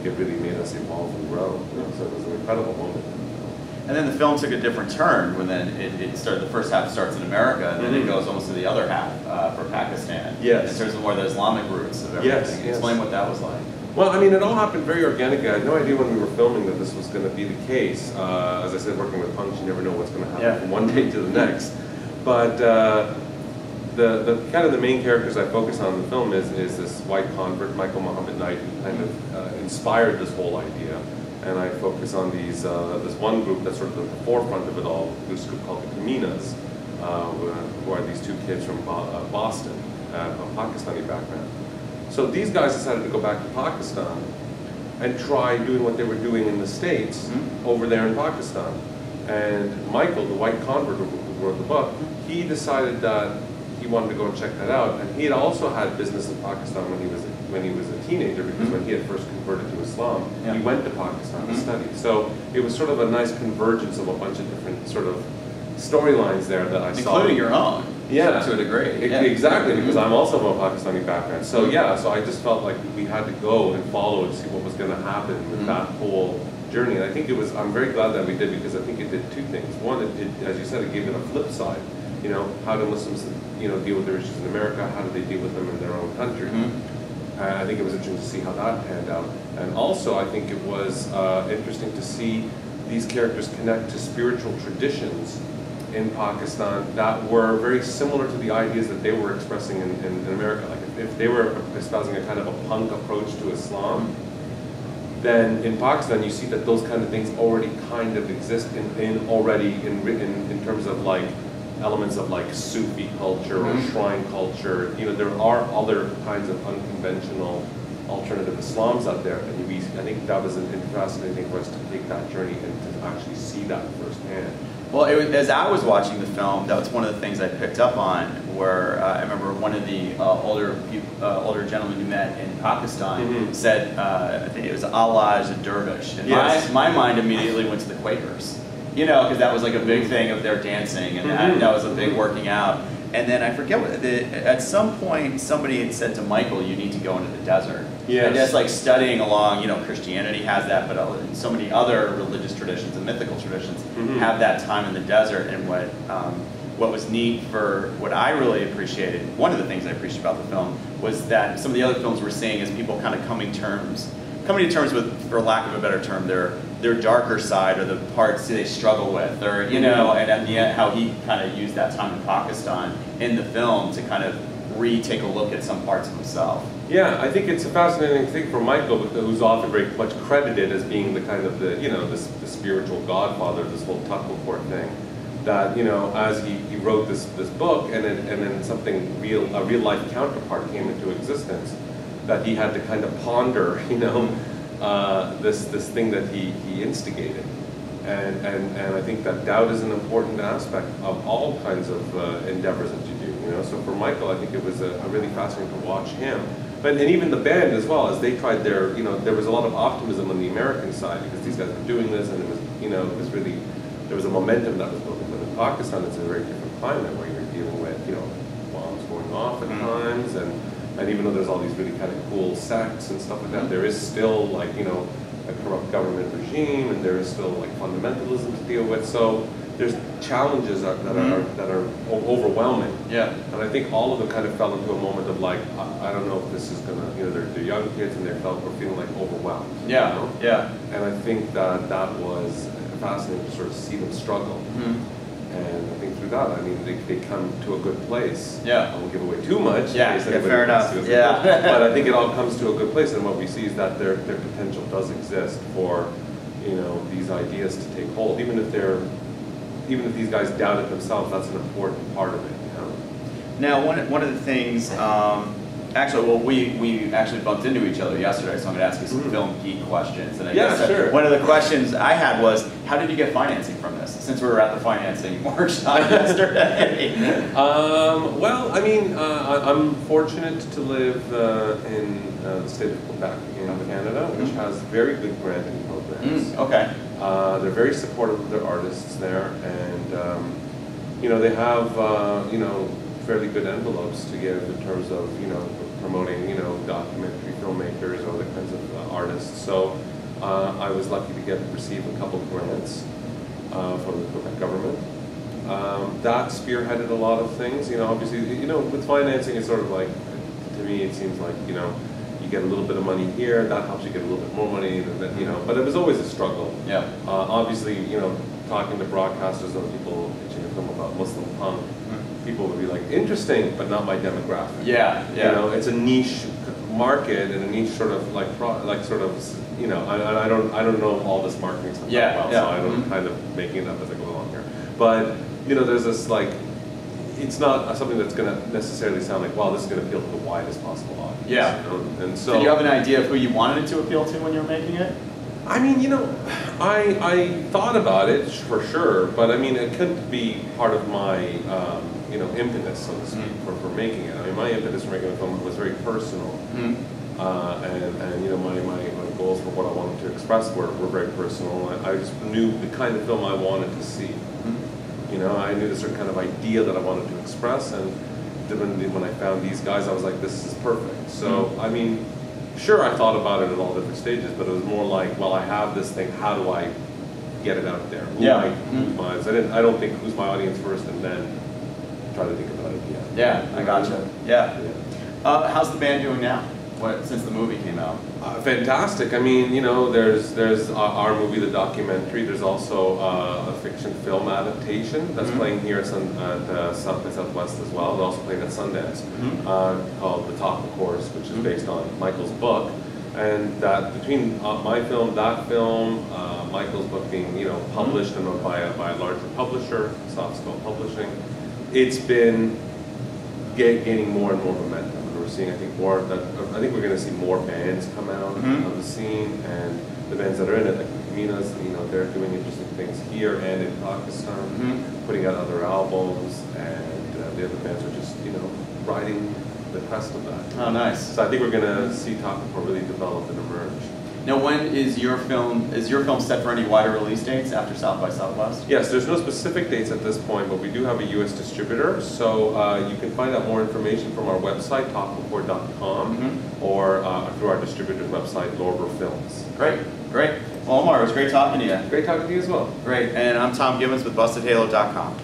think it really made us evolve and grow. You know, so it was an incredible moment. And then the film took a different turn when then it started. The first half starts in America, and then it goes almost to the other half for Pakistan. Yes. In terms of more of the Islamic roots of everything. Yes. Explain what that was like. Well, I mean, it all happened very organically. I had no idea when we were filming that this was going to be the case. As I said, working with punks, you never know what's going to happen from one day to the next. But the kind of the main characters I focus on in the film is this white convert, Michael Muhammad Knight, who kind of inspired this whole idea. And I focus on these this one group that's sort of at the forefront of it all, this group called the Kaminas, who are these two kids from Boston, of Pakistani background. So these guys decided to go back to Pakistan and try doing what they were doing in the States over there in Pakistan. And Michael, the white convert who wrote the book, he decided that he wanted to go and check that out. And he had also had business in Pakistan when he was a teenager, because when he had first converted to Islam, he went to Pakistan to study. So it was sort of a nice convergence of a bunch of different sort of storylines there that I saw. Including your own. Yeah, to a degree. Exactly, because I'm also of a Pakistani background. So yeah, so I just felt like we had to go and follow and see what was going to happen with that whole journey. And I think I'm very glad that we did, because I think it did two things. One, as you said, it gave it a flip side. You know, how do Muslims, deal with their issues in America? How do they deal with them in their own country? And I think it was interesting to see how that panned out. And also, I think it was interesting to see these characters connect to spiritual traditions in Pakistan that were very similar to the ideas that they were expressing in America. Like if they were espousing a kind of a punk approach to Islam, then in Pakistan you see that those kind of things already kind of exist in terms of like elements of like Sufi culture or shrine culture. There are other kinds of unconventional alternative Islams out there, and I think that was fascinating thing for us to take that journey and to actually see that firsthand. Well, as I was watching the film, that was one of the things I picked up on, where I remember one of the older gentlemen you met in Pakistan said, I think it was Allah is a dervish. And my mind immediately went to the Quakers, because that was like a big thing of their dancing, and that was a big working out. And then I forget at some point somebody had said to Michael, you need to go into the desert. Yes. And just like studying along, Christianity has that, but so many other religious traditions and mythical traditions have that time in the desert. And what was neat for what I really appreciated, one of the things I appreciated about the film, was that some of the other films we're seeing is people kind of coming to terms with, for lack of a better term, their darker side, or the parts they struggle with, or and at the end how he kind of used that time in Pakistan in the film to kind of take a look at some parts of himself. Yeah, I think it's a fascinating thing for Michael, who's often very much credited as being the kind of the spiritual godfather of this whole Taqwacore thing. That as he wrote this book, and then something a real life counterpart came into existence, that he had to kind of ponder, this thing that he instigated, and I think that doubt is an important aspect of all kinds of endeavors that you do. So for Michael, I think it was a really fascinating to watch him, and even the band as well, as they tried their, there was a lot of optimism on the American side, because these guys were doing this, and it was, it was really, there was a momentum that was building. But in Pakistan, it's a very different climate, where you're dealing with, bombs going off at times, and even though there's all these really kind of cool sects and stuff like that, there is still like, a corrupt government regime, and there is still like fundamentalism to deal with. So there's challenges that are overwhelming. Yeah. And I think all of them kind of fell into a moment of like, I don't know if this is gonna, they're young kids, and we're feeling like overwhelmed. Yeah. Yeah. And I think that was fascinating to sort of see them struggle. And I think through that, I mean, they come to a good place. Yeah. I won't give away too much. Yeah, fair enough. Yeah. But I think it all comes to a good place, and what we see is that their potential does exist for, these ideas to take hold. Even if these guys doubt it themselves, that's an important part of it. Now, one of the things, we actually bumped into each other yesterday, so I'm going to ask you some film geek questions. And I guess sure. One of the questions I had was, how did you get financing from this? Since we were at the financing workshop yesterday. Well, I mean, I'm fortunate to live in the state of Quebec in Canada, which has very good granting programs. Okay. They're very supportive of their artists there, and they have fairly good envelopes to give in terms of promoting, you know, documentary filmmakers or other kinds of artists. So I was lucky to receive a couple of grants from the Quebec government. That spearheaded a lot of things. You know, obviously, you know, with financing, it's sort of like, to me, it seems like, you know, you get a little bit of money here, that helps you get a little bit more money, and then, you know, but it was always a struggle. Yeah. Obviously, you know, talking to broadcasters and people pitching a film about Muslim punk, people would be like, interesting, but not my demographic. Yeah, yeah. You know, it's a niche market and a niche sort of you know, I don't know all this marketing stuff that well, so I'm kind of making it up as I go along here. But you know, there's this like, it's not something that's going to necessarily sound like, wow, this is going to appeal to the widest possible audience. Yeah. You know? And so, did you have an idea of who you wanted it to appeal to when you were making it? I mean, you know, I thought about it for sure, but I mean, it couldn't be part of my, you know, impetus, so to speak, for making it. I mean, my impetus for making the film was very personal, and you know, my goals for what I wanted to express were very personal. I just knew the kind of film I wanted to see. You know, I knew the certain kind of idea that I wanted to express, and when I found these guys, I was like, this is perfect. So, I mean, sure, I thought about it at all different stages, but it was more like, well, I have this thing, how do I get it out there? I don't think who's my audience first, and then try to think about it again. Yeah, I gotcha. Yeah. How's the band doing now? Since the movie came out? Fantastic. I mean, you know, there's our movie, the documentary. There's also a fiction film adaptation that's playing here at South by Southwest as well. It's also playing at Sundance, called The Taqwacore, which is based on Michael's book. And that between my film, that film, Michael's book being, you know, published and by a larger publisher, Soft Skull Publishing, it's been gaining more and more momentum. We're seeing, I think, more that I think we're going to see more bands come out of the scene, and the bands that are in it, like the Kaminas, you know, they're doing interesting things here and in Pakistan, putting out other albums, and the other bands are just, you know, riding the crest of that. Oh, nice. So I think we're going to see Taqwacore really develop and emerge. Now, when is your film set for any wider release dates after South by Southwest? Yes, there's no specific dates at this point, but we do have a U.S. distributor, so you can find out more information from our website, taqwacore.com, or through our distributor's website, Lorber Films. Great, great. Well, Omar, it was great talking to you. Great talking to you as well. Great, and I'm Tom Gibbons with BustedHalo.com.